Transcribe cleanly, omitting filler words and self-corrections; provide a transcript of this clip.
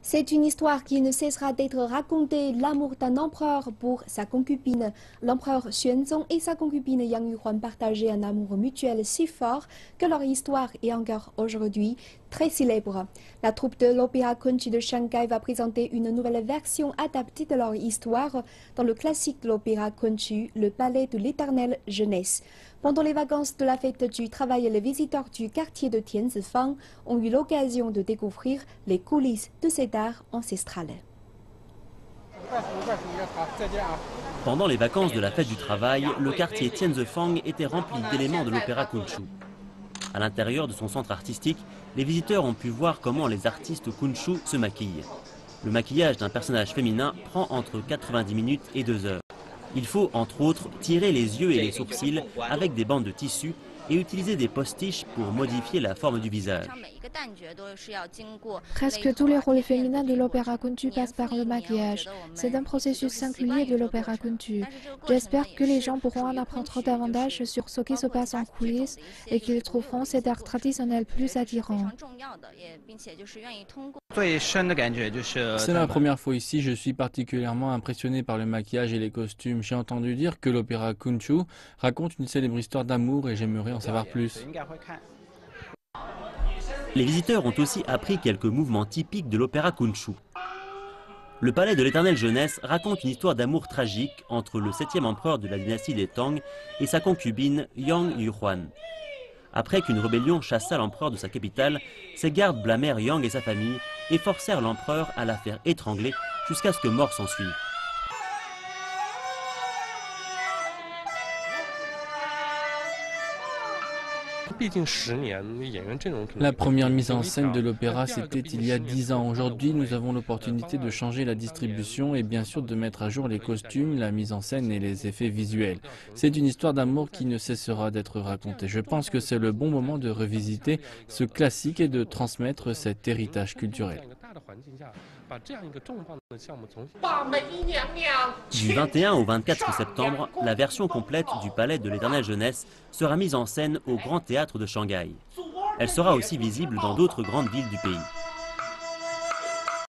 C'est une histoire qui ne cessera d'être racontée, l'amour d'un empereur pour sa concubine. L'empereur Xuanzong et sa concubine Yang Yuhuan partageaient un amour mutuel si fort que leur histoire est encore aujourd'hui très célèbre. La troupe de l'Opéra Conchi de Shanghai va présenter une nouvelle version adaptée de leur histoire dans le classique de l'Opéra Conchi, le Palais de l'Éternelle Jeunesse. Pendant les vacances de la fête du travail, les visiteurs du quartier de Tianzifang ont eu l'occasion de découvrir les coulisses de cet art ancestral. Pendant les vacances de la fête du travail, le quartier Tianzifang était rempli d'éléments de l'opéra Kunshu. À l'intérieur de son centre artistique, les visiteurs ont pu voir comment les artistes Kunshu se maquillent. Le maquillage d'un personnage féminin prend entre 90 minutes et 2 heures. Il faut, entre autres, tirer les yeux et les sourcils avec des bandes de tissu et utiliser des postiches pour modifier la forme du visage. Presque tous les rôles féminins de l'opéra Kuntu passent par le maquillage. C'est un processus singulier de l'opéra Kuntu. J'espère que les gens pourront en apprendre davantage sur ce qui se passe en coulisses et qu'ils trouveront cet art traditionnel plus attirant. C'est la première fois ici, je suis particulièrement impressionné par le maquillage et les costumes. J'ai entendu dire que l'opéra Kunshu raconte une célèbre histoire d'amour et j'aimerais en savoir plus. Les visiteurs ont aussi appris quelques mouvements typiques de l'opéra Kunshu. Le palais de l'éternelle jeunesse raconte une histoire d'amour tragique entre le 7e empereur de la dynastie des Tang et sa concubine Yang Yuhuan. Après qu'une rébellion chassa l'empereur de sa capitale, ses gardes blâmèrent Yang et sa famille et forcèrent l'empereur à la faire étrangler jusqu'à ce que mort s'ensuive. La première mise en scène de l'opéra, c'était il y a 10 ans. Aujourd'hui, nous avons l'opportunité de changer la distribution et bien sûr de mettre à jour les costumes, la mise en scène et les effets visuels. C'est une histoire d'amour qui ne cessera d'être racontée. Je pense que c'est le bon moment de revisiter ce classique et de transmettre cet héritage culturel. Du 21 au 24 septembre, la version complète du Palais de l'Éternelle Jeunesse sera mise en scène au Grand Théâtre de Shanghai. Elle sera aussi visible dans d'autres grandes villes du pays.